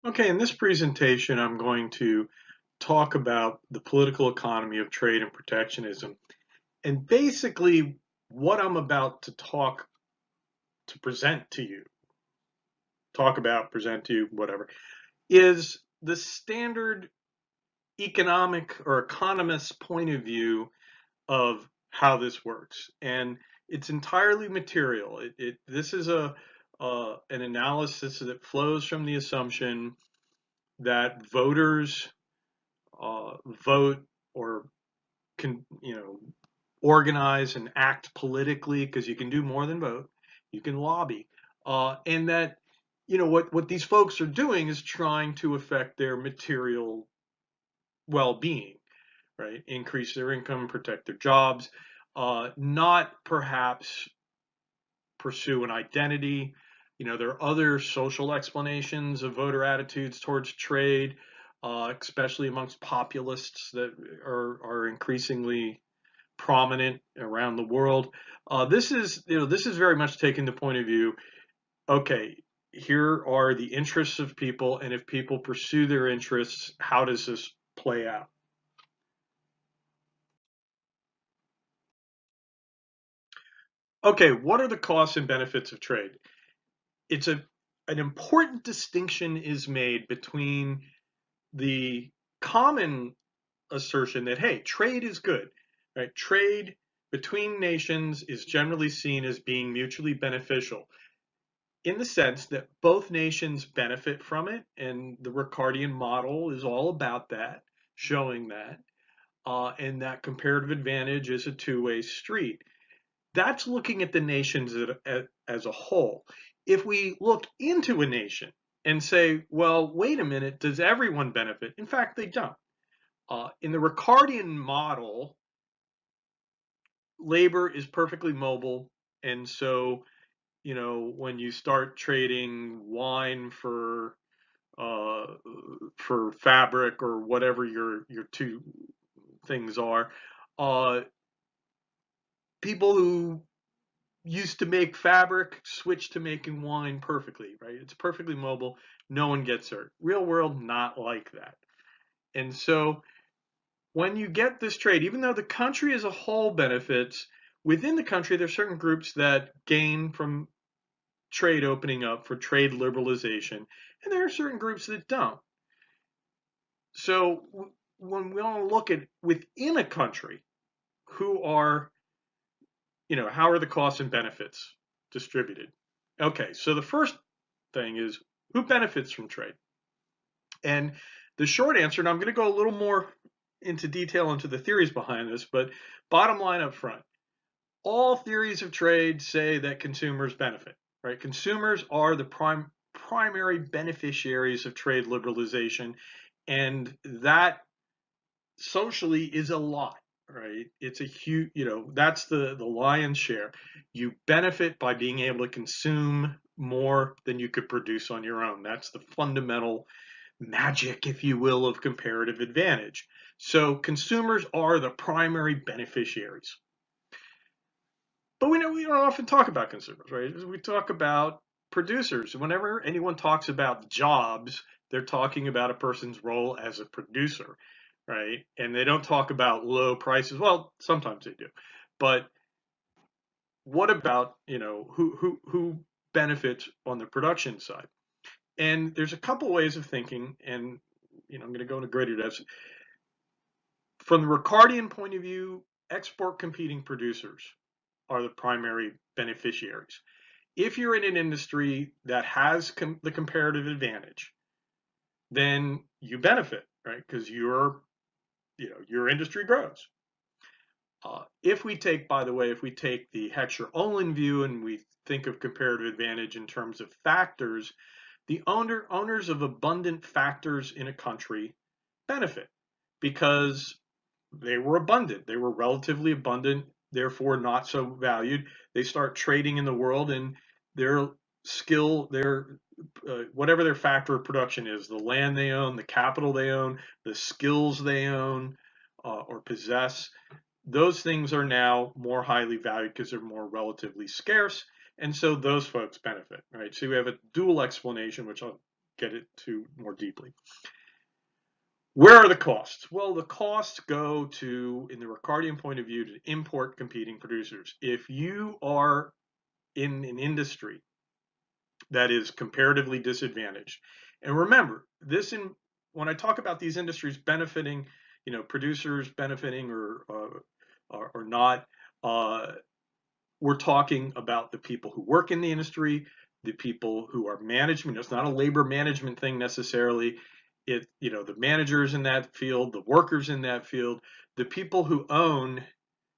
Okay, in this presentation, I'm going to talk about the political economy of trade and protectionism. And basically, what I'm about to present to you, present to you, whatever, is the standard economic or economist point of view of how this works. And it's entirely material. This is an analysis that flows from the assumption that voters vote or can organize and act politically, because you can do more than vote. You can lobby, and that what these folks are doing is trying to affect their material well-being, right? Increase their income, protect their jobs, not perhaps pursue an identity. There are other social explanations of voter attitudes towards trade, especially amongst populists that are increasingly prominent around the world. This is very much taking the point of view. Okay, here are the interests of people, and if people pursue their interests, how does this play out? Okay, what are the costs and benefits of trade? It's an important distinction is made between the common assertion that, hey, trade is good, right? Trade between nations is generally seen as being mutually beneficial in the sense that both nations benefit from it, and the Ricardian model is all about that, showing that, and that comparative advantage is a two-way street. That's looking at the nations as a whole. If we look into a nation and say, well, wait a minute, does everyone benefit? In fact, they don't. In the Ricardian model, labor is perfectly mobile, and so when you start trading wine uh, for fabric or whatever your two things are, uh, people who used to make fabric switch to making wine perfectly, right? It's perfectly mobile. No one gets hurt. Real world, not like that. And so when you get this trade, even though the country as a whole benefits, within the country, there's certain groups that gain from trade opening up, for trade liberalization, and there are certain groups that don't. So when we want to look at within a country, who are, how are the costs and benefits distributed? Okay, so the first thing is, who benefits from trade? And the short answer, and I'm going to go a little more into detail into the theories behind this, but bottom line up front, all theories of trade say that consumers benefit, right? Consumers are the primary beneficiaries of trade liberalization, and that socially is a lot, right? It's a huge, that's the lion's share. You benefit by being able to consume more than you could produce on your own. That's the fundamental magic, if you will, of comparative advantage. So consumers are the primary beneficiaries. But we know we don't often talk about consumers, right? We talk about producers. Whenever anyone talks about jobs, they're talking about a person's role as a producer, right? And they don't talk about low prices. Well, sometimes they do. But what about, who benefits on the production side? And there's a couple ways of thinking, and I'm going to go into greater depth. From the Ricardian point of view, export competing producers are the primary beneficiaries. If you're in an industry that has the comparative advantage, then you benefit, right? Because your industry grows. If we take, by the way, if we take the Heckscher-Olsen view and we think of comparative advantage in terms of factors, the owners of abundant factors in a country benefit because they were abundant. They were relatively abundant, therefore not so valued. They start trading in the world, and their skill, their whatever their factor of production is, the land they own, the capital they own, the skills they own or possess, those things are now more highly valued because they're more relatively scarce. And so those folks benefit, right? So we have a dual explanation, which I'll get into more deeply. Where are the costs? Well, the costs go to, in the Ricardian point of view, to import competing producers. If you are in an industry that is comparatively disadvantaged, and remember, when I talk about these industries benefiting, producers benefiting or not, we're talking about the people who work in the industry, the people who are management. It's not a labor management thing necessarily. The managers in that field, the workers in that field, the people who own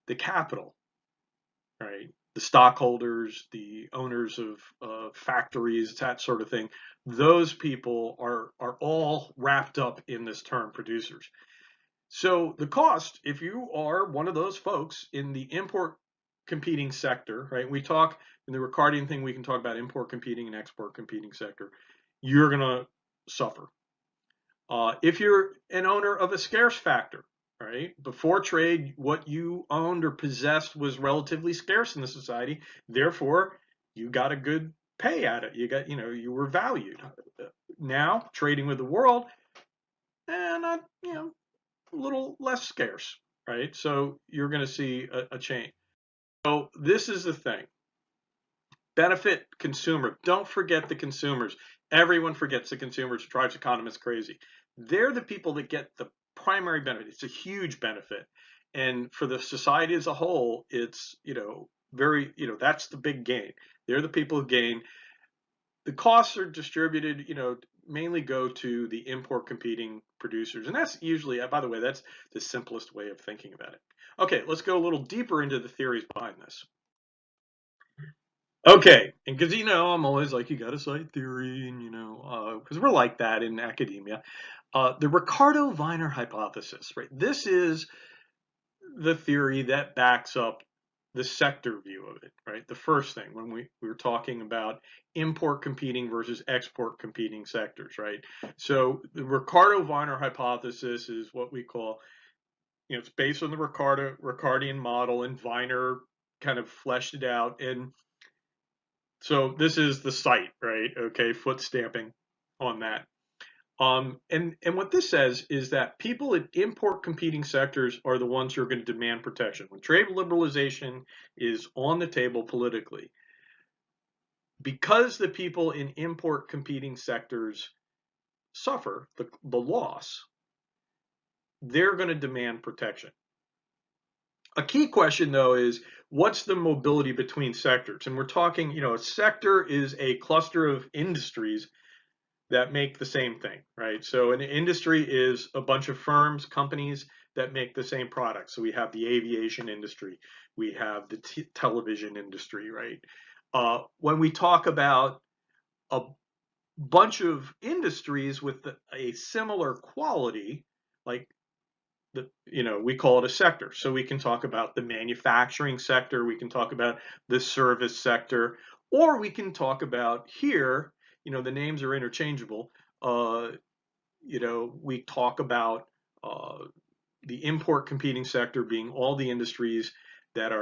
the capital, right? The stockholders, the owners of factories, that sort of thing. Those people are all wrapped up in this term producers. So the cost, if you are one of those folks in the import competing sector, right? We talk in the Ricardian thing, we can talk about import competing and export competing sector. You're going to suffer. If you're an owner of a scarce factor, right? Before trade, what you owned or possessed was relatively scarce in the society. Therefore, you got a good pay at it. You were valued. Now, trading with the world, not, a little less scarce, right? So you're going to see a change. So this is the thing. Benefit consumer. Don't forget the consumers. Everyone forgets the consumers. It drives economists crazy. They're the people that get the primary benefit. It's a huge benefit. And for the society as a whole, it's, that's the big gain. They're the people who gain. The costs are distributed, mainly go to the import competing producers. And that's usually, by the way, that's the simplest way of thinking about it. Okay, let's go a little deeper into the theories behind this. Okay, and because I'm always like, you got to cite theory, and because we're like that in academia. The Ricardo-Viner hypothesis, right? This is the theory that backs up the sector view of it, right? The first thing when we were talking about import competing versus export competing sectors, right? So the Ricardo-Viner hypothesis is what we call, it's based on the Ricardian model, and Viner kind of fleshed it out. And so this is the site, right? Okay, foot stamping on that. And what this says is that people in import competing sectors are the ones who are going to demand protection. When trade liberalization is on the table politically, because the people in import competing sectors suffer the loss, they're going to demand protection. A key question, though, is what's the mobility between sectors? And we're talking, a sector is a cluster of industries that make the same thing, right? So an industry is a bunch of firms, companies that make the same product. So we have the aviation industry, we have the television industry, right? When we talk about a bunch of industries with a similar quality, like we call it a sector. So we can talk about the manufacturing sector, we can talk about the service sector, or we can talk about here, the names are interchangeable. We talk about the import competing sector being all the industries that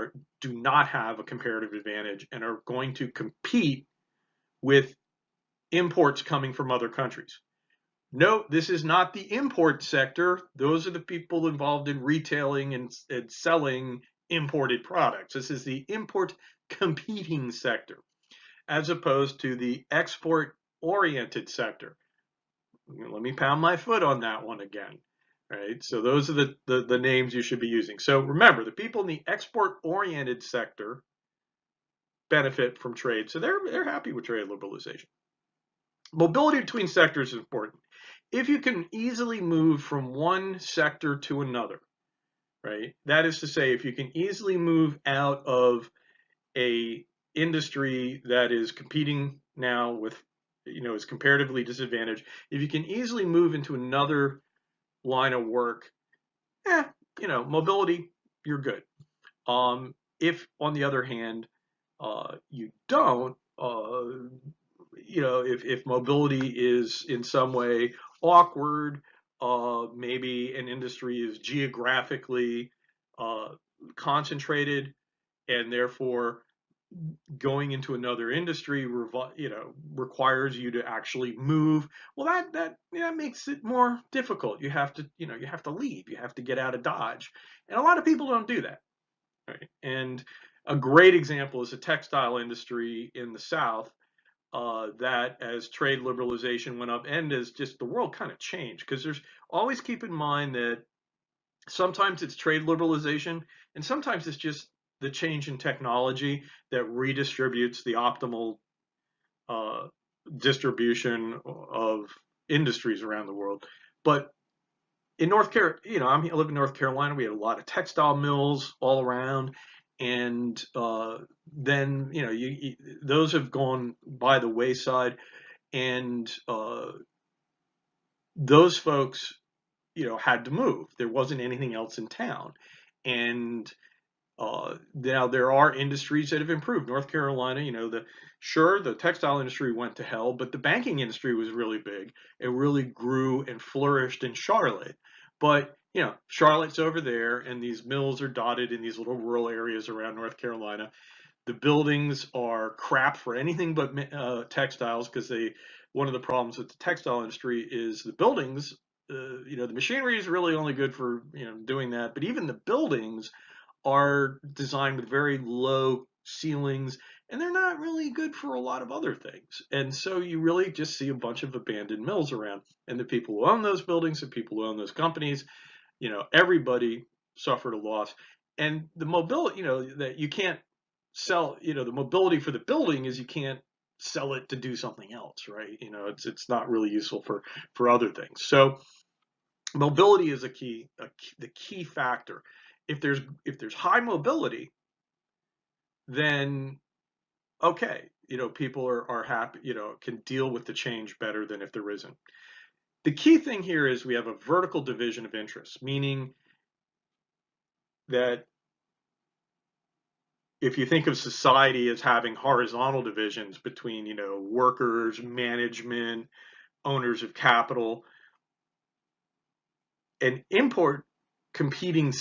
do not have a comparative advantage and are going to compete with imports coming from other countries. No, this is not the import sector. Those are the people involved in retailing and selling imported products. This is the import competing sector, as opposed to the export oriented sector. Let me pound my foot on that one again. Right? So those are the names you should be using. So remember, the people in the export oriented sector benefit from trade. So they're happy with trade liberalization. Mobility between sectors is important. If you can easily move from one sector to another, right? That is to say, if you can easily move out of a industry that is competing now with, is comparatively disadvantaged, if you can easily move into another line of work, mobility, you're good. If on the other hand, you don't, if mobility is in some way awkward, maybe an industry is geographically concentrated, and therefore going into another industry, requires you to actually move. Well, that makes it more difficult. You have to, you have to leave. You have to get out of Dodge, and a lot of people don't do that. Right? And a great example is the textile industry in the South. That as trade liberalization went up, and as just the world kind of changed, because there's always keep in mind that sometimes it's trade liberalization, and sometimes it's just the change in technology that redistributes the optimal uh, distribution of industries around the world. But in North Carolina, I live in North Carolina. We had a lot of textile mills all around, and then those have gone by the wayside, and those folks had to move. There wasn't anything else in town, and now there are industries that have improved. North Carolina, the textile industry went to hell, but the banking industry was really big. It really grew and flourished in Charlotte. But Charlotte's over there, and these mills are dotted in these little rural areas around North Carolina. The buildings are crap for anything but textiles, because one of the problems with the textile industry is the buildings. The machinery is really only good for doing that, but even the buildings are designed with very low ceilings, and they're not really good for a lot of other things. And so you really just see a bunch of abandoned mills around, and the people who own those buildings and people who own those companies, everybody suffered a loss. And the mobility, that you can't sell, the mobility for the building is you can't sell it to do something else, right? It's not really useful for other things. So mobility is the key factor. If there's high mobility, then okay, people are happy, can deal with the change better than if there isn't. The key thing here is we have a vertical division of interests, meaning that if you think of society as having horizontal divisions between, workers, management, owners of capital, and the import competing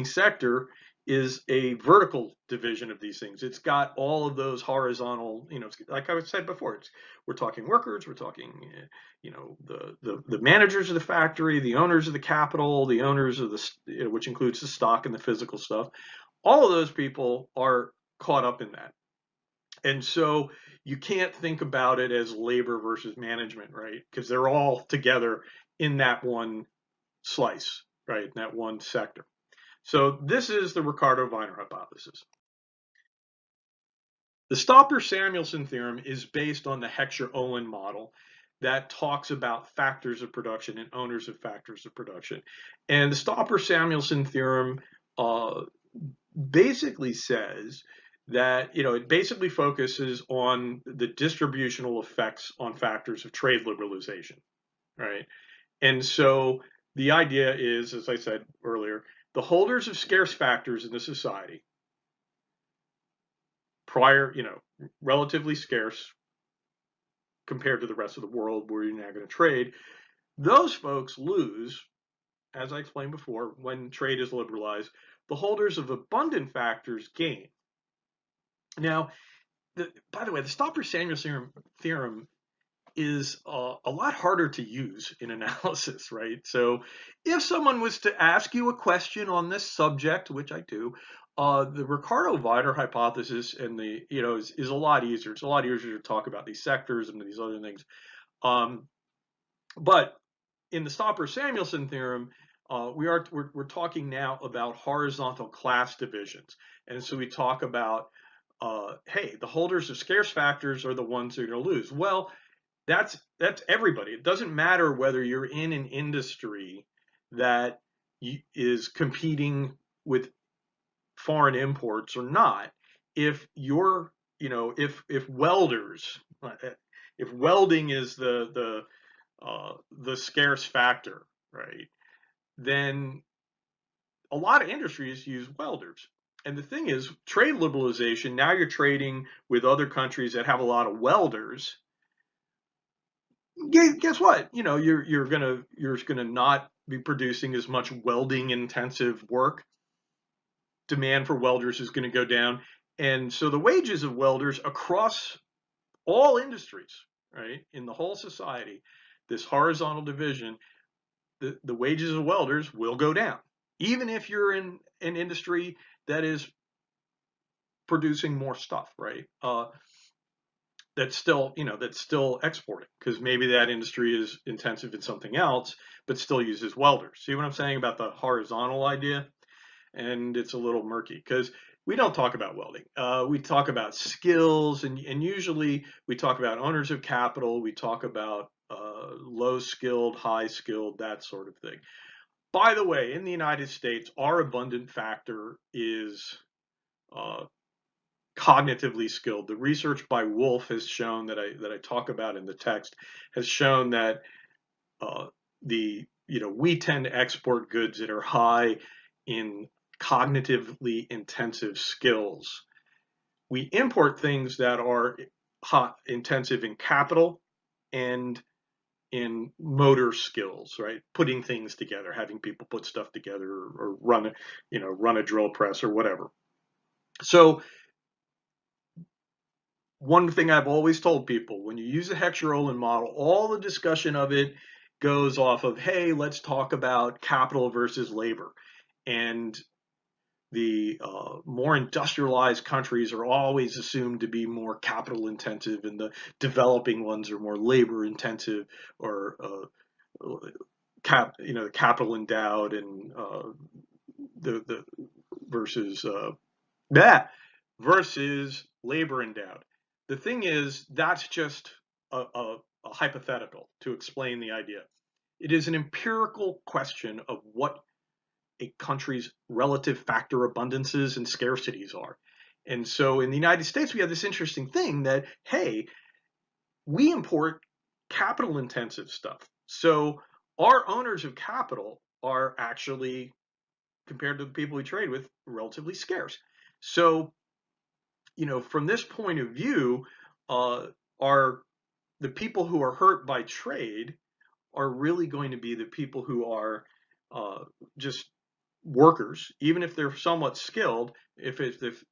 sector is a vertical division of these things. It's got all of those horizontal, like I said before, we're talking workers, we're talking, the managers of the factory, the owners of the capital, the owners of which includes the stock and the physical stuff. All of those people are caught up in that. And so you can't think about it as labor versus management, right? Because they're all together in that one slice, right, in that one sector. So this is the Ricardo-Viner hypothesis. The Stolper-Samuelson theorem is based on the Heckscher-Ohlin model that talks about factors of production and owners of factors of production. And the Stolper-Samuelson theorem basically says that, it basically focuses on the distributional effects on factors of trade liberalization, right? And so the idea is, as I said earlier, the holders of scarce factors in the society, relatively scarce compared to the rest of the world where you're not going to trade, those folks lose, as I explained before, when trade is liberalized. The holders of abundant factors gain. Now, by the way, the Stolper-Samuelson theorem is a lot harder to use in analysis, right? So if someone was to ask you a question on this subject, which I do, the Ricardo-Viner hypothesis and is a lot easier. It's a lot easier to talk about these sectors and these other things. But in the Stolper-Samuelson theorem, we're talking now about horizontal class divisions, and so we talk about hey, the holders of scarce factors are the ones that are going to lose. Well, that's everybody. It doesn't matter whether you're in an industry that is competing with foreign imports or not. If you're, if welders, if welding is the scarce factor, right, then a lot of industries use welders. And the thing is, trade liberalization, now you're trading with other countries that have a lot of welders. Guess what? You're gonna not be producing as much welding intensive work. Demand for welders is going to go down, And so the wages of welders across all industries, right, in the whole society, this horizontal division, the wages of welders will go down, even if you're in an industry that is producing more stuff, right? That's still, that's still exporting, because maybe that industry is intensive in something else, but still uses welders. See what I'm saying about the horizontal idea? And it's a little murky because we don't talk about welding. We talk about skills, and usually we talk about owners of capital. We talk about low skilled, high skilled, that sort of thing. By the way, in the United States, our abundant factor is uh, cognitively skilled. The research by Wolf has shown that I talk about in the text has shown that uh, we tend to export goods that are high in cognitively intensive skills. We import things that are intensive in capital and in motor skills, right? Putting things together, having people put stuff together, or run a drill press or whatever. So one thing I've always told people, when you use a Heckscher-Ohlin model, all the discussion of it goes off of, hey, let's talk about capital versus labor. And the more industrialized countries are always assumed to be more capital intensive, and the developing ones are more labor intensive, or capital endowed, and the versus that versus labor endowed. The thing is, that's just a hypothetical to explain the idea. It is an empirical question of what a country's relative factor abundances and scarcities are. And so in the United States, we have this interesting thing that, hey, we import capital intensive stuff. So our owners of capital are actually, compared to the people we trade with, relatively scarce. So, from this point of view, are the people who are hurt by trade are really going to be the people who are just workers, even if they're somewhat skilled. If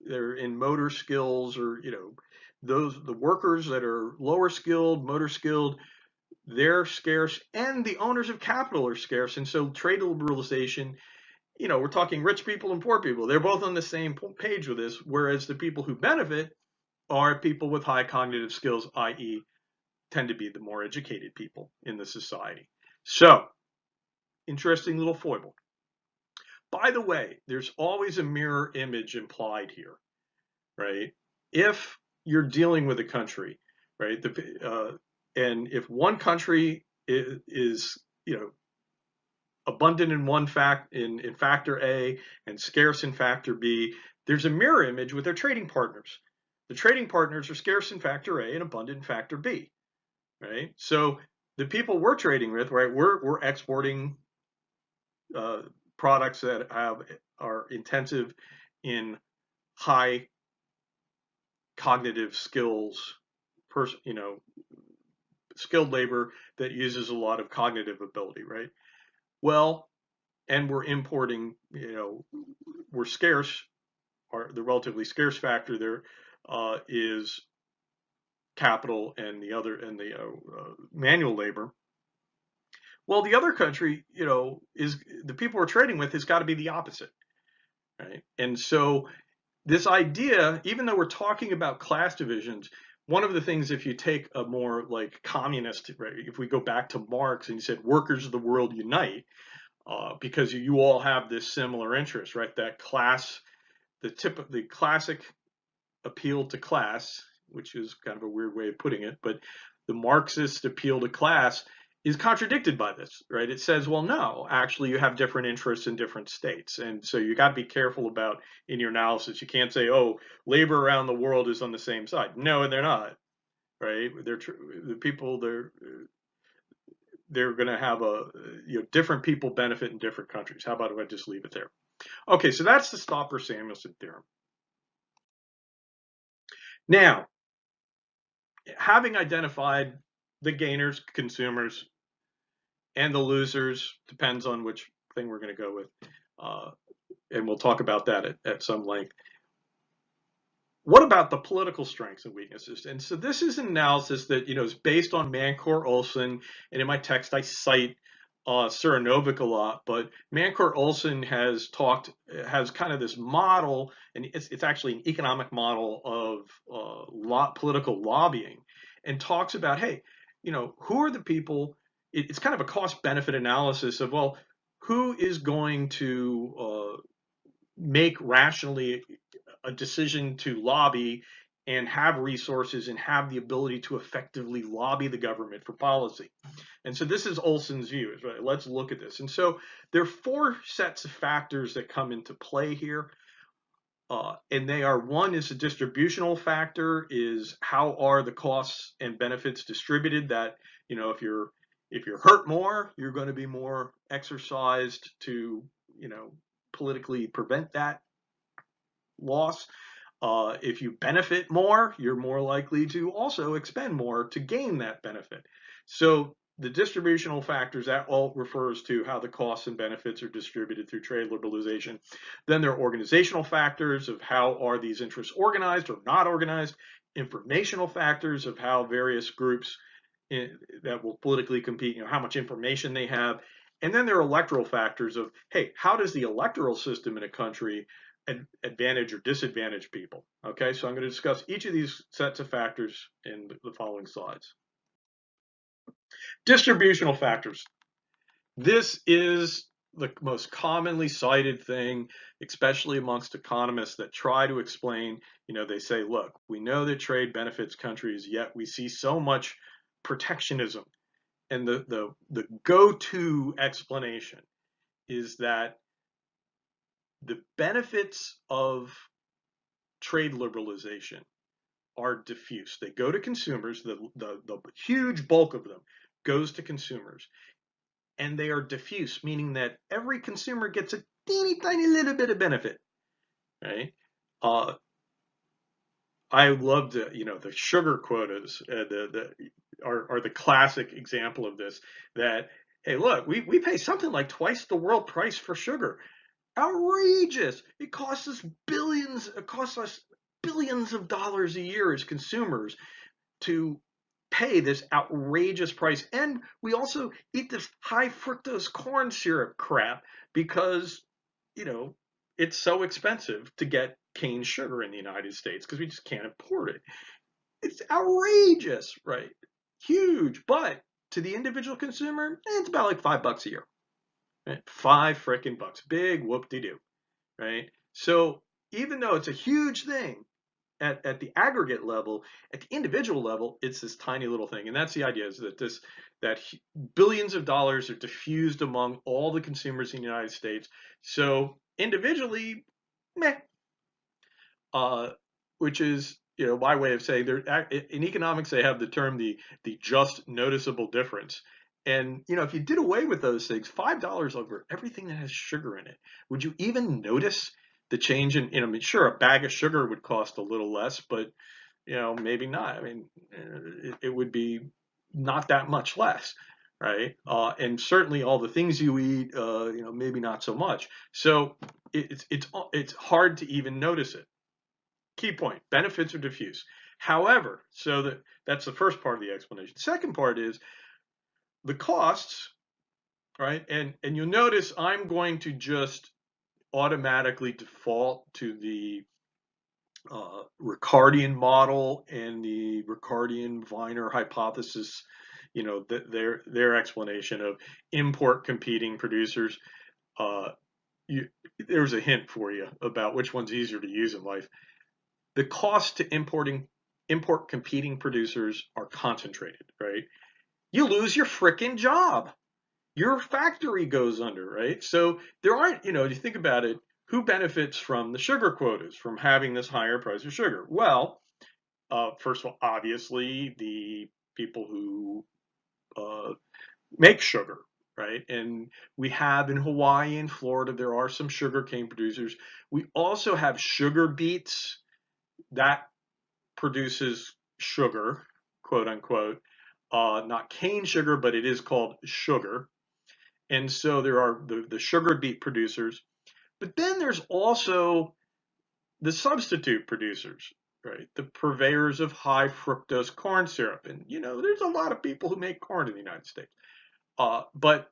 they're in motor skills, or the workers that are lower skilled, motor skilled, they're scarce, and the owners of capital are scarce. And so trade liberalization, we're talking rich people and poor people. They're both on the same page with this, whereas the people who benefit are people with high cognitive skills, i.e., tend to be the more educated people in the society. So, interesting little foible. By the way, there's always a mirror image implied here, right? If you're dealing with a country, right, and if one country is abundant in in factor A and scarce in factor B, there's a mirror image with their trading partners. The trading partners are scarce in factor A and abundant in factor B, right? So the people we're trading with, right, we're exporting uh, products that are intensive in high cognitive skills, skilled labor that uses a lot of cognitive ability, right? Well, and we're importing, we're scarce, or the relatively scarce factor there is capital, and the manual labor. Well, the other country, is the people we're trading with, has got to be the opposite, right? And so this idea, even though we're talking about class divisions, one of the things, if you take a more like communist, right, if we go back to Marx and he said, workers of the world unite, because you all have this similar interest, right? That class, the classic appeal to class, which is kind of a weird way of putting it, but the Marxist appeal to class is contradicted by this, right? It says, well, no, actually you have different interests in different states. And so you got to be careful about in your analysis. You can't say, oh, labor around the world is on the same side. No, they're not, right? The people, they're going to have different people benefit in different countries. How about if I just leave it there? Okay, so that's the Stolper-Samuelson theorem. Now, having identified the gainers, consumers, and the losers, depends on which thing we're going to go with, and we'll talk about that at some length. what about the political strengths and weaknesses? And so this is an analysis that is based on Mancor Olsen, and in my text I cite Ceranovic a lot, but Mancor Olsen has kind of this model, and it's actually an economic model of political lobbying, and talks about, hey, who are the people? It's kind of a cost-benefit analysis of, well, who is going to make rationally a decision to lobby and have resources and have the ability to effectively lobby the government for policy. And so this is Olsen's view. Right? Let's look at this. And so there are four sets of factors that come into play here. And they are, one is a distributional factor, is how are the costs and benefits distributed, that, if you're hurt more, you're going to be more exercised to, politically prevent that loss. If you benefit more, you're more likely to also expend more to gain that benefit. So the distributional factors, that all refers to how the costs and benefits are distributed through trade liberalization. Then there are organizational factors of how are these interests organized or not organized. Informational factors of how various groups that will politically compete, how much information they have. And then there are electoral factors of, hey, how does the electoral system in a country advantage or disadvantage people? Okay, so I'm going to discuss each of these sets of factors in the following slides. Distributional factors. This is the most commonly cited thing, especially amongst economists that try to explain, they say, look, we know that trade benefits countries, yet we see so much protectionism. And the go-to explanation is that the benefits of trade liberalization are diffuse. They go to consumers, the huge bulk of them goes to consumers, and they are diffuse, meaning that every consumer gets a teeny tiny little bit of benefit, right? I love the sugar quotas, are the classic example of this, that, hey, look, we pay something like twice the world price for sugar. Outrageous. It costs us billions of dollars a year as consumers to pay this outrageous price. And we also eat this high fructose corn syrup crap because, it's so expensive to get cane sugar in the United States because we just can't afford it. It's outrageous, right? Huge. But to the individual consumer, it's about like $5 a year. Right? $5 frickin' bucks. Big whoop-de-doo, right? So even though it's a huge thing at the aggregate level, at the individual level, it's this tiny little thing. And that's the idea, is that billions of dollars are diffused among all the consumers in the United States. So individually, meh. Which is, my way of saying, in economics they have the term the just noticeable difference. And if you did away with those things, $5 over everything that has sugar in it, would you even notice the change in? I mean, sure, a bag of sugar would cost a little less, but maybe not. I mean, it would be not that much less, right? And certainly all the things you eat, maybe not so much. So it's hard to even notice it. Key point: benefits are diffuse. However, so that's the first part of the explanation. Second part is the costs, right? And you'll notice I'm going to just automatically default to the Ricardian model and the Ricardo-Viner hypothesis, their explanation of import competing producers. There's a hint for you about which one's easier to use in life. The cost to import competing producers are concentrated, right? You lose your frickin' job. Your factory goes under, right? So there aren't, you think about it, who benefits from the sugar quotas, from having this higher price of sugar? Well, first of all, obviously the people who make sugar, right? And we have in Hawaii and Florida, there are some sugarcane producers. We also have sugar beets that produces sugar, quote unquote, not cane sugar, but it is called sugar. And so there are the sugar beet producers, but then there's also the substitute producers, right? The purveyors of high fructose corn syrup. And, there's a lot of people who make corn in the United States. But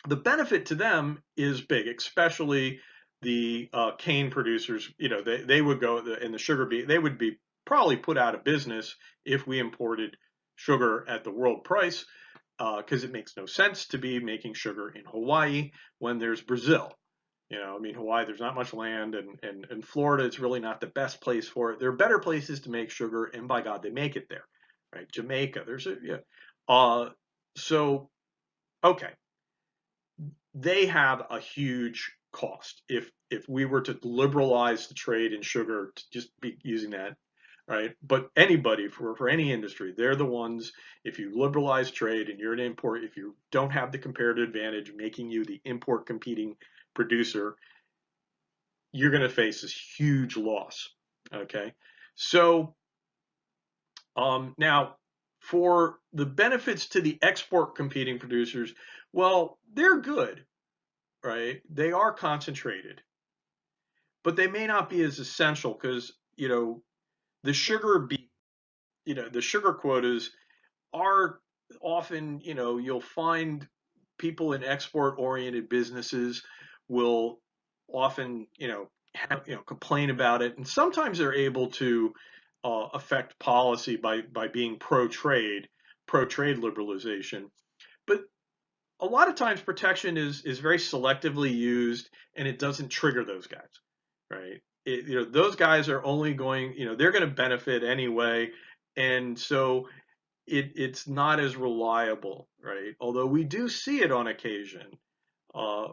the benefit to them is big, especially the cane producers. They would go in the sugar beet. They would be probably put out of business if we imported sugar at the world price, because it makes no sense to be making sugar in Hawaii when there's Brazil. Hawaii, there's not much land, and Florida is really not the best place for it. There are better places to make sugar, and by God, they make it there, right? Jamaica, yeah. So, okay, they have a huge cost. If we were to liberalize the trade in sugar, to just be using that, right? But anybody for any industry, they're the ones. If you liberalize trade and you're an import, if you don't have the comparative advantage making you the import competing producer, you're going to face this huge loss. Okay, so now for the benefits to the export competing producers, well, they're good, right? They are concentrated, but they may not be as essential because the sugar the sugar quotas are often, you'll find people in export oriented businesses will often, complain about it. And sometimes they're able to affect policy by being pro trade liberalization. But a lot of times protection is very selectively used and it doesn't trigger those guys, right? Those guys are only going, they're going to benefit anyway. And so it's not as reliable, right? Although we do see it on occasion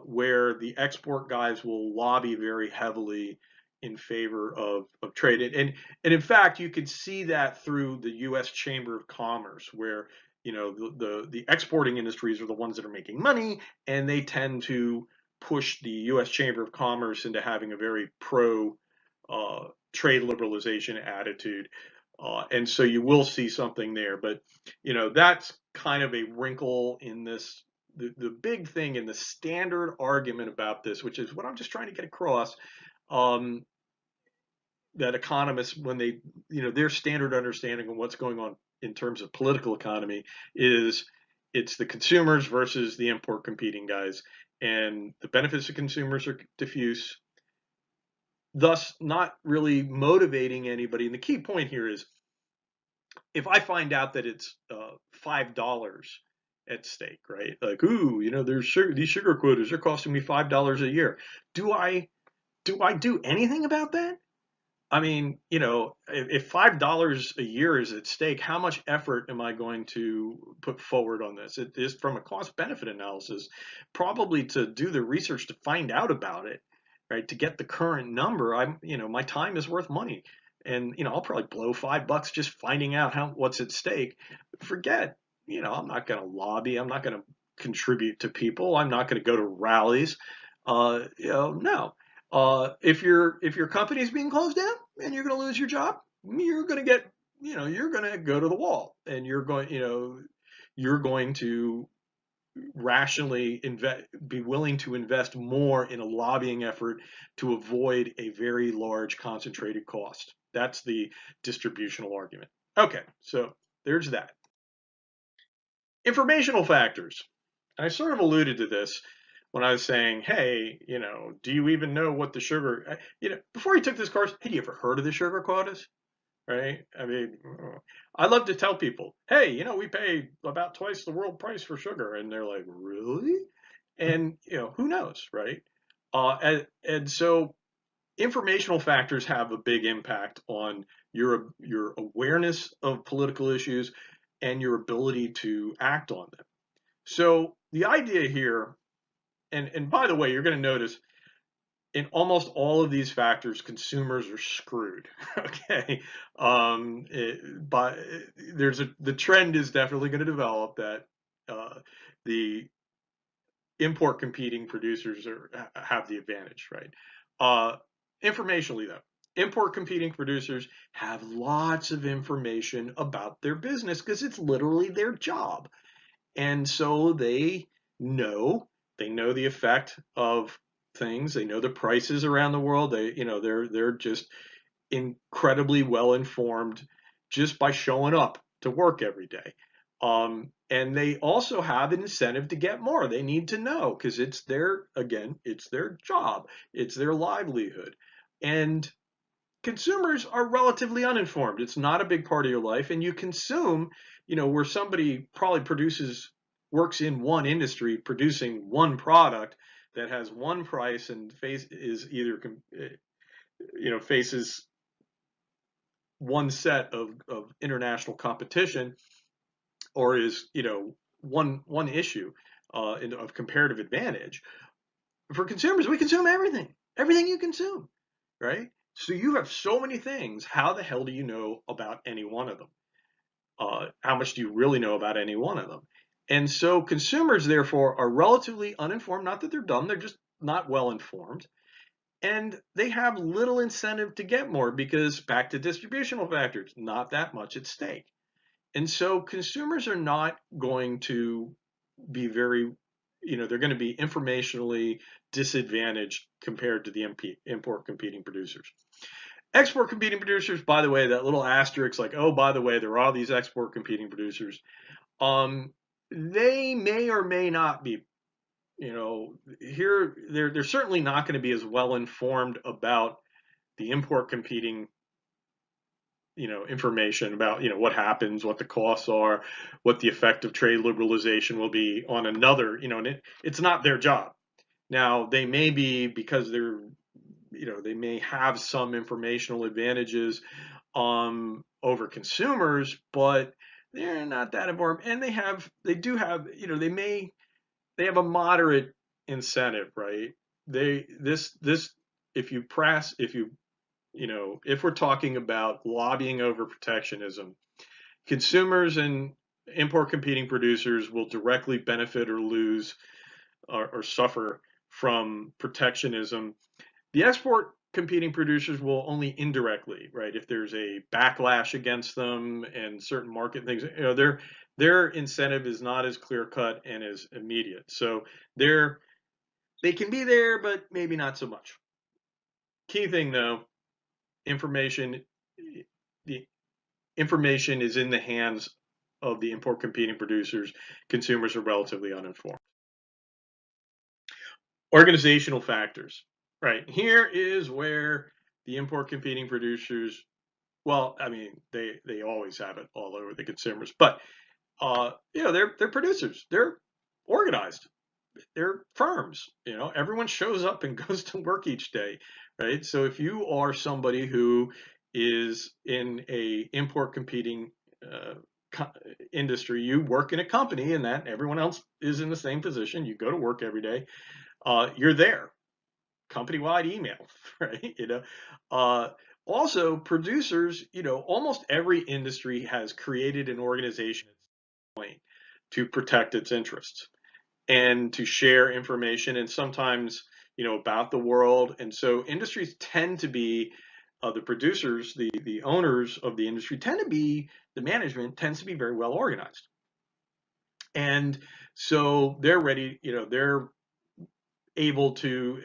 where the export guys will lobby very heavily in favor of trade. And in fact, you could see that through the U.S. Chamber of Commerce, where the exporting industries are the ones that are making money, and they tend to push the U.S. Chamber of Commerce into having a very pro trade liberalization attitude. And so you will see something there, but that's kind of a wrinkle in this. The big thing in the standard argument about this, which is what I'm just trying to get across, um, that economists, when they, their standard understanding of what's going on in terms of political economy is it's the consumers versus the import competing guys, and the benefits of consumers are diffuse, thus not really motivating anybody. And the key point here is if I find out that it's $5 at stake, right? Like, ooh, there's these sugar quotas are costing me $5 a year. Do I do anything about that? I mean, if $5 a year is at stake, how much effort am I going to put forward on this? It is from a cost benefit analysis, probably to do the research to find out about it, right? To get the current number. My time is worth money. And, I'll probably blow $5 just finding out what's at stake. Forget, I'm not going to lobby. I'm not going to contribute to people. I'm not going to go to rallies. No. If your company is being closed down and you're going to lose your job, you're going to get, you're going to go to the wall, and you're going to rationally be willing to invest more in a lobbying effort to avoid a very large concentrated cost. That's the distributional argument. Okay, so there's that. Informational factors. I sort of alluded to this when I was saying, hey, do you even know what the sugar, before you took this course, had you ever heard of the sugar quotas? Right? I mean, I love to tell people, hey, we pay about twice the world price for sugar. And they're like, really? And, who knows, right? And so informational factors have a big impact on your awareness of political issues and your ability to act on them. So the idea here, and by the way, you're going to notice in almost all of these factors, consumers are screwed. Okay, but the trend is definitely going to develop that the import competing producers have the advantage, right? Informationally, though, import competing producers have lots of information about their business because it's literally their job, and so know they know the effect of things. They know the prices around the world. They're just incredibly well informed just by showing up to work every day. And they also have an incentive to get more. They need to know because it's it's their job, it's their livelihood. And consumers are relatively uninformed. It's not a big part of your life, and you consume, where somebody probably works in one industry producing one product that has one price and faces one set of international competition, or is one issue of comparative advantage. For consumers, we consume everything you consume, right? So you have so many things. How the hell do you know about any one of them? How much do you really know about any one of them? And so consumers, therefore, are relatively uninformed. Not that they're dumb, they're just not well informed. And they have little incentive to get more because, back to distributional factors, not that much at stake. And so consumers are not going to be they're going to be informationally disadvantaged compared to the import competing producers. Export competing producers, by the way, that little asterisk, like, oh, by the way, there are all these export competing producers. They may or may not be, here they're certainly not going to be as well informed about the import competing, information about, what happens, what the costs are, what the effect of trade liberalization will be on another, and it's not their job. Now, they may be, because they may have some informational advantages over consumers, but they're not that informed, and they have a moderate incentive, right? They this if you press if you if we're talking about lobbying over protectionism, consumers and import competing producers will directly benefit or lose or suffer from protectionism. The export competing producers will only indirectly, right? If there's a backlash against them and certain market things, their incentive is not as clear cut and as immediate. So they can be there, but maybe not so much. Key thing though, information the information is in the hands of the import competing producers. Consumers are relatively uninformed. Organizational factors, right? Here is where the import competing producers, well, I mean, they always have it all over the consumers, but they're producers. They're organized. They're firms. Everyone shows up and goes to work each day, right? So if you are somebody who is in a import competing industry, you work in a company, and that everyone else is in the same position. You go to work every day. You're there. Company-wide email, right? Also, producers. Almost every industry has created an organization to protect its interests and to share information, and sometimes about the world. And so industries tend to be the producers, the owners of the industry tend to be, the management tends to be very well organized, and so they're ready. They're able to,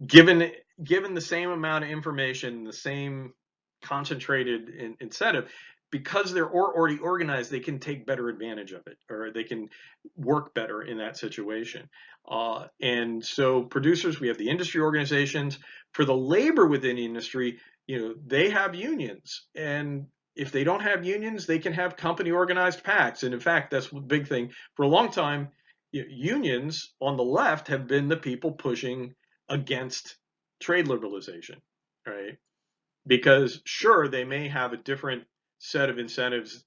given the same amount of information, the same concentrated incentive, because they're already organized, they can take better advantage of it, or they can work better in that situation. And so producers, we have the industry organizations. For the labor within the industry, they have unions, and if they don't have unions, they can have company organized pacts. And in fact, that's the big thing. For a long time, unions on the left have been the people pushing against trade liberalization, right? Because sure, they may have a different set of incentives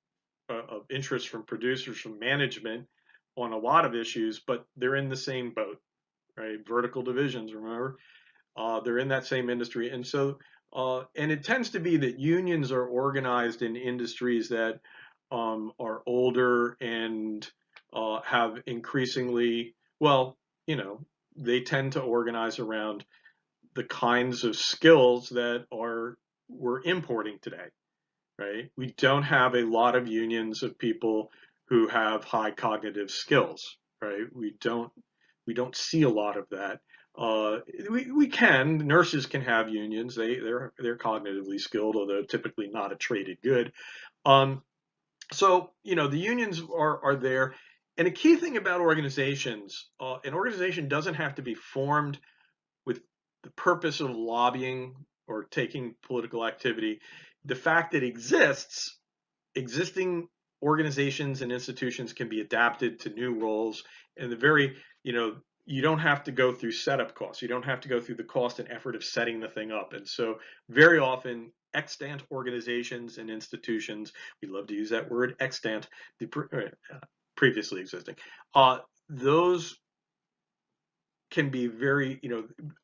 of interest from producers, from management on a lot of issues, but they're in the same boat, right? Vertical divisions, remember? They're in that same industry. And so, and it tends to be that unions are organized in industries that are older and have increasingly, well, they tend to organize around the kinds of skills that we're importing today, right? We don't have a lot of unions of people who have high cognitive skills, right? We don't see a lot of that. We can. Nurses can have unions. They're cognitively skilled, although typically not a traded good. Um, so the unions are there, and a key thing about organizations, an organization doesn't have to be formed with the purpose of lobbying or taking political activity. The fact that existing organizations and institutions can be adapted to new roles, and you don't have to go through setup costs. You don't have to go through the cost and effort of setting the thing up. And so very often extant organizations and institutions, we love to use that word extant, previously existing, those can be very,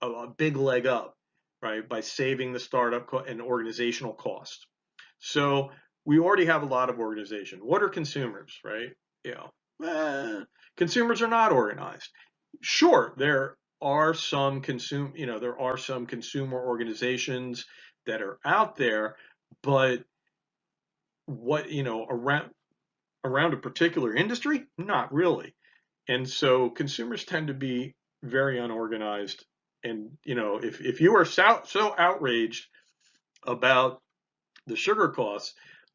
a big leg up, right, by saving the startup and organizational cost. So we already have a lot of organization. What are consumers, right? Consumers are not organized. Sure, there are some consumer organizations that are out there, but what, around a particular industry, not really. And so consumers tend to be very unorganized. And if you are so outraged about the sugar costs,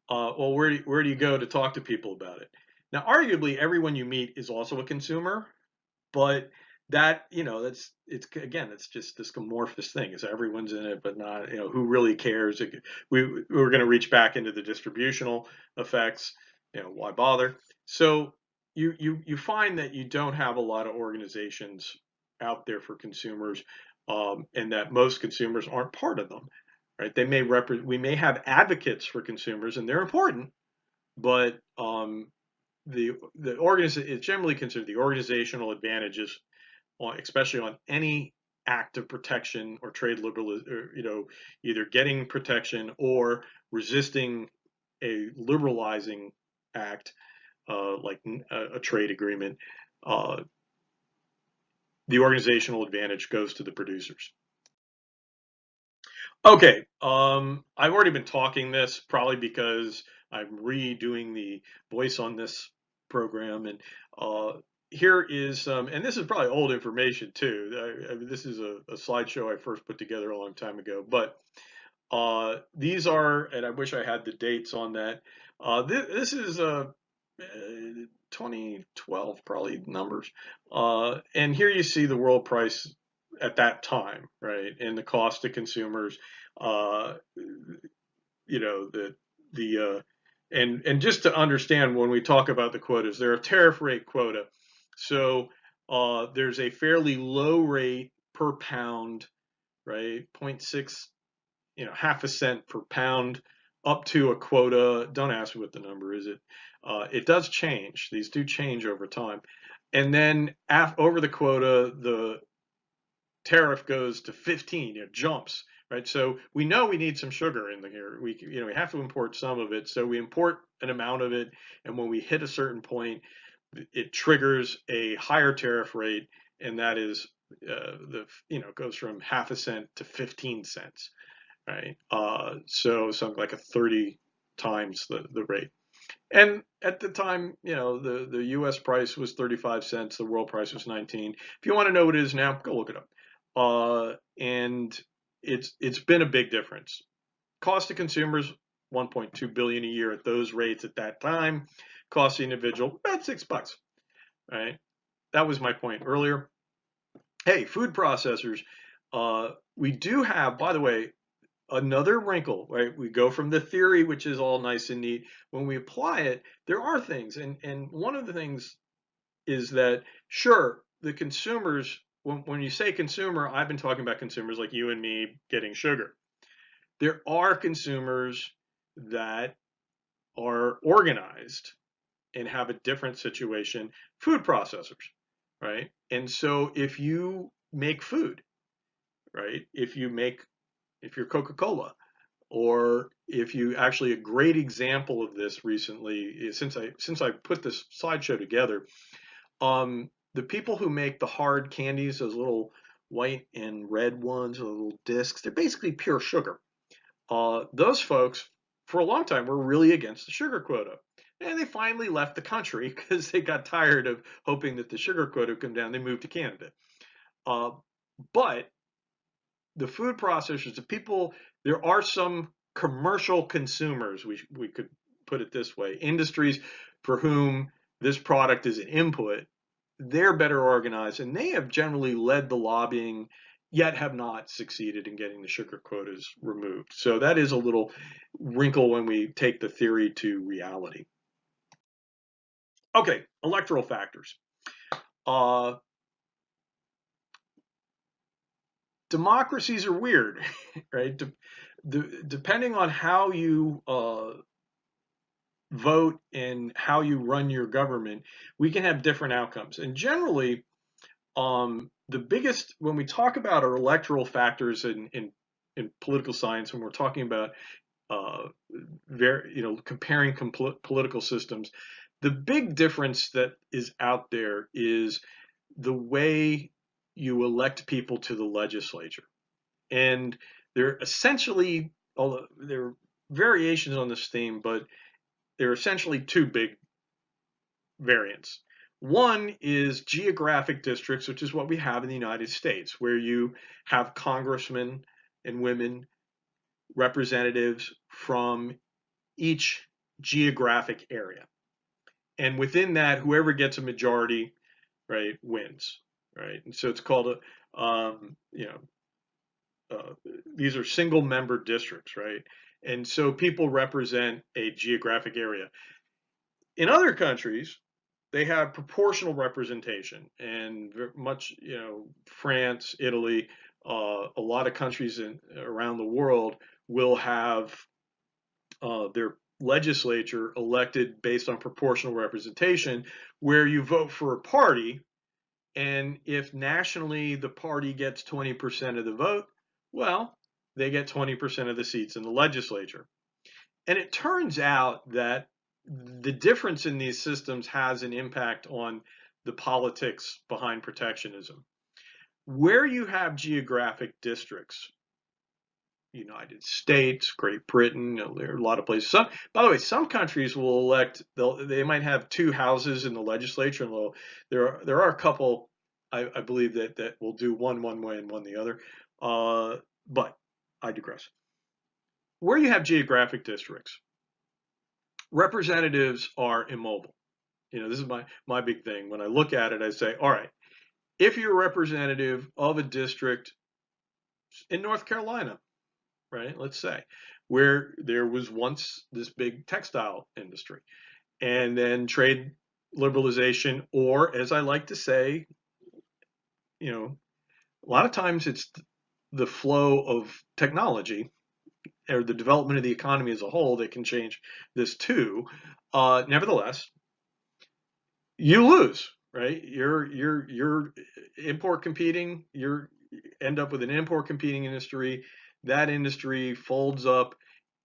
well, where do you go to talk to people about it? Now, arguably, everyone you meet is also a consumer, but it's just this amorphous thing. Is everyone's in it, but not, who really cares? We're going to reach back into the distributional effects. Why bother? So you find that you don't have a lot of organizations out there for consumers, and that most consumers aren't part of them. Right? We may have advocates for consumers, and they're important, but it's generally considered the organizational advantages, especially on any act of protection or trade liberalism, or, either getting protection or resisting a liberalizing act, like a trade agreement. Uh, the organizational advantage goes to the producers. Okay, I've already been talking this probably because I'm redoing the voice on this program, and here is and this is probably old information too. I mean, this is a slideshow I first put together a long time ago, but these are, and I wish I had the dates on that. This is 2012 probably numbers, and here you see the world price at that time, right, and the cost to consumers. Uh, the and just to understand, when we talk about the quotas, they're a tariff rate quota. So there's a fairly low rate per pound, right? zero point 0.6, half a cent per pound, up to a quota. Don't ask me what the number is. It does change. These do change over time. And then over the quota, the tariff goes to 15, jumps, right? So we know we need some sugar in here. We have to import some of it. So we import an amount of it, and when we hit a certain point, it triggers a higher tariff rate, and that is goes from half a cent to 15 cents, right? So something like a 30 times the rate. And at the time, the U.S. price was 35 cents. The world price was 19. If you want to know what it is now, go look it up. And it's been a big difference. Cost to consumers, 1.2 billion a year at those rates at that time. Cost to individual, about $6, right? That was my point earlier. Hey, food processors, we do have, by the way, another wrinkle, right? We go from the theory, which is all nice and neat. When we apply it, there are things, and one of the things is that, sure, the consumers, when you say consumer, I've been talking about consumers like you and me getting sugar. There are consumers that are organized and have a different situation, food processors, right? And so if you make food, right? If you're Coca-Cola, or if you actually, a great example of this recently, since I put this slideshow together, the people who make the hard candies, those little white and red ones, the little discs, they're basically pure sugar. Those folks, for a long time, were really against the sugar quota. And they finally left the country because they got tired of hoping that the sugar quota would come down. They moved to Canada. But the food processors, the people, there are some commercial consumers, we could put it this way, industries for whom this product is an input. They're better organized, and they have generally led the lobbying, yet have not succeeded in getting the sugar quotas removed. So that is a little wrinkle when we take the theory to reality. Okay, electoral factors. Uh, Democracies are weird, right? Depending on how you vote and how you run your government, we can have different outcomes. And generally, the biggest, when we talk about our electoral factors in political science, when we're talking about comparing political systems, the big difference that is out there is the way you elect people to the legislature. And they're essentially, although there are variations on this theme, but there are essentially two big variants. One is geographic districts, which is what we have in the United States, where you have congressmen and women, representatives from each geographic area. And within that, whoever gets a majority, right, wins, right? And so it's called a, these are single member districts, right? And so people represent a geographic area. In other countries, they have proportional representation, and much, France, Italy, a lot of countries around the world will have their legislature elected based on proportional representation, where you vote for a party, and if nationally the party gets 20% of the vote, well, they get 20% of the seats in the legislature. And it turns out that the difference in these systems has an impact on the politics behind protectionism. Where you have geographic districts, United States, Great Britain, there are a lot of places. By the way, some countries will elect, they might have two houses in the legislature, and there are a couple, I believe, that will do one way and one the other. But I digress. Where you have geographic districts, representatives are immobile. This is my big thing. When I look at it, I say, all right, if you're a representative of a district in North Carolina, right, let's say, where there was once this big textile industry, and then trade liberalization, or as I like to say, a lot of times it's the flow of technology or the development of the economy as a whole that can change this too. Nevertheless, you lose, right? You're import competing. You end up with an import competing industry. That industry folds up,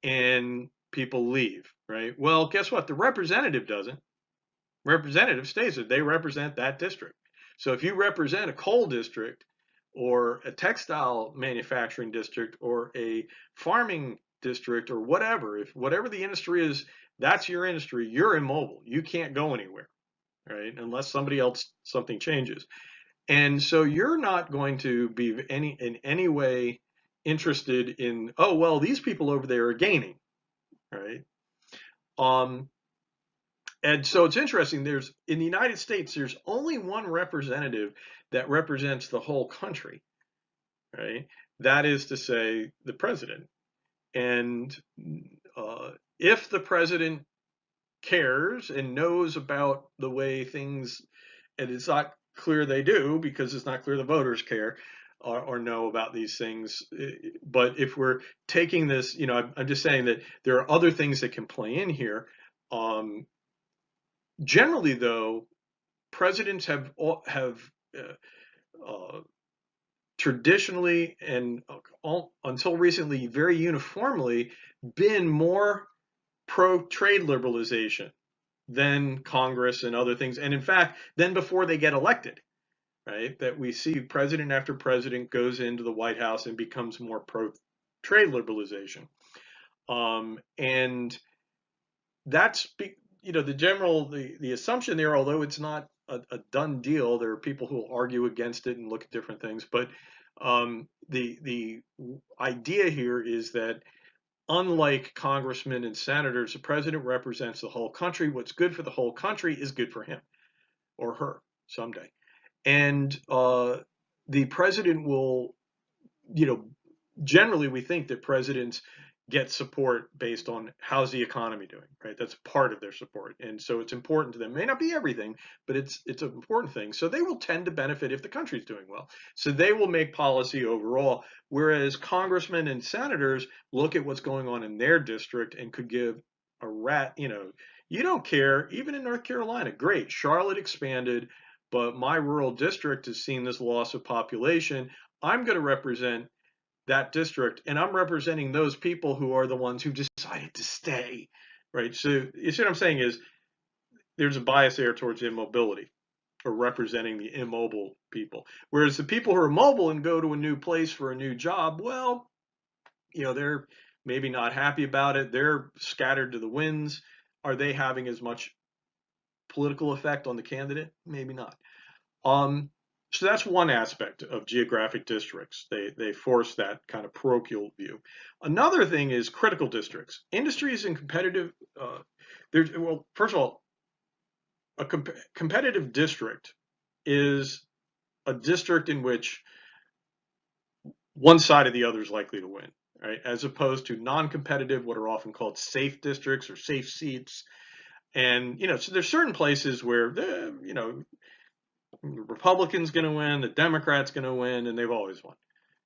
and people leave, right? Well, guess what? The representative doesn't. Representative stays there. They represent that district. So if you represent a coal district or a textile manufacturing district or a farming district or whatever, if whatever the industry is, that's your industry, you're immobile. You can't go anywhere, right? Unless something changes. And so you're not going to be in any way interested in, oh, well, these people over there are gaining, right? And so it's interesting, in the United States, there's only one representative that represents the whole country, right? That is to say, the president. And if the president cares and knows about the way things, and it's not clear they do, because it's not clear the voters care or know about these things. But if we're taking this, I'm just saying that there are other things that can play in here. Generally, though, presidents have traditionally and until recently very uniformly been more pro-trade liberalization than Congress and other things, and in fact, then before they get elected, right? That we see president after president goes into the White House and becomes more pro-trade liberalization, and that's the assumption there, although it's not a done deal. There are people who will argue against it and look at different things, but The idea here is that unlike congressmen and senators, the president represents the whole country. What's good for the whole country is good for him or her someday. And the president will, generally we think that presidents get support based on how's the economy doing, right? That's part of their support. And so it's important to them. It may not be everything, but it's an important thing. So they will tend to benefit if the country's doing well. So they will make policy overall, whereas congressmen and senators look at what's going on in their district and could give a rat, you don't care, even in North Carolina, great, Charlotte expanded, but my rural district has seen this loss of population. I'm going to represent that district, and I'm representing those people who are the ones who decided to stay, right? So you see what I'm saying is there's a bias there towards immobility or representing the immobile people. Whereas the people who are mobile and go to a new place for a new job, well, they're maybe not happy about it. They're scattered to the winds. Are they having as much political effect on the candidate? Maybe not. So that's one aspect of geographic districts. They force that kind of parochial view. Another thing is critical districts. Industries and competitive, well, first of all, a competitive district is a district in which one side or the other is likely to win, right? As opposed to non-competitive, what are often called safe districts or safe seats. And, so there's certain places where, the Republican's going to win, the Democrat's going to win, and they've always won,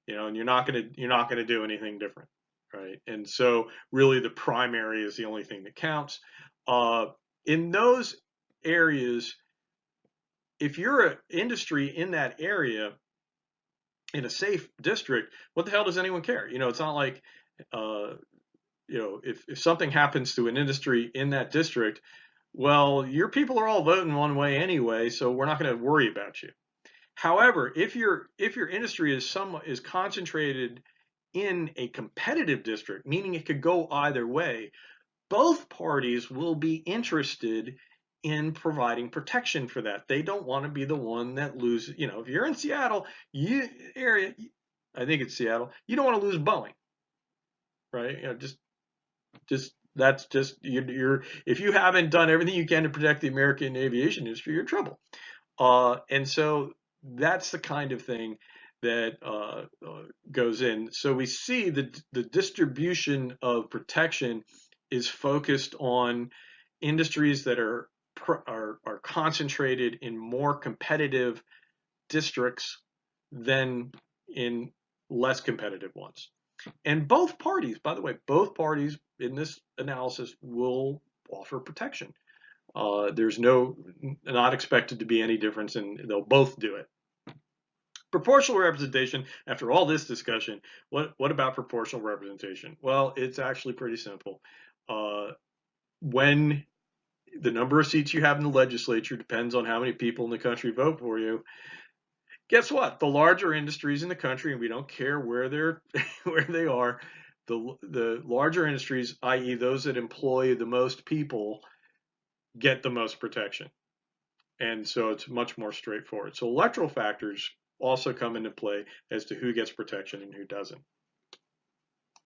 and you're not going to do anything different, right? And so really the primary is the only thing that counts. In those areas, if you're an industry in that area in a safe district, what the hell does anyone care? It's not like, if something happens to an industry in that district, well, your people are all voting one way anyway, so we're not going to worry about you. However, if your industry is concentrated in a competitive district, meaning it could go either way, both parties will be interested in providing protection for that. They don't want to be the one that loses. If you're in Seattle, I think it's Seattle, you don't want to lose Boeing, right? That's just you're if you haven't done everything you can to protect the American aviation industry, you're in trouble. And so that's the kind of thing that goes in. So we see the distribution of protection is focused on industries that are concentrated in more competitive districts than in less competitive ones. And both parties, by the way, both parties in this analysis will offer protection. There's not expected to be any difference, and they'll both do it. Proportional representation, after all this discussion, what about proportional representation? Well, it's actually pretty simple. When the number of seats you have in the legislature depends on how many people in the country vote for you, guess what? The larger industries in the country, and we don't care where they are, the larger industries, i.e. those that employ the most people, get the most protection. And so it's much more straightforward. So electoral factors also come into play as to who gets protection and who doesn't.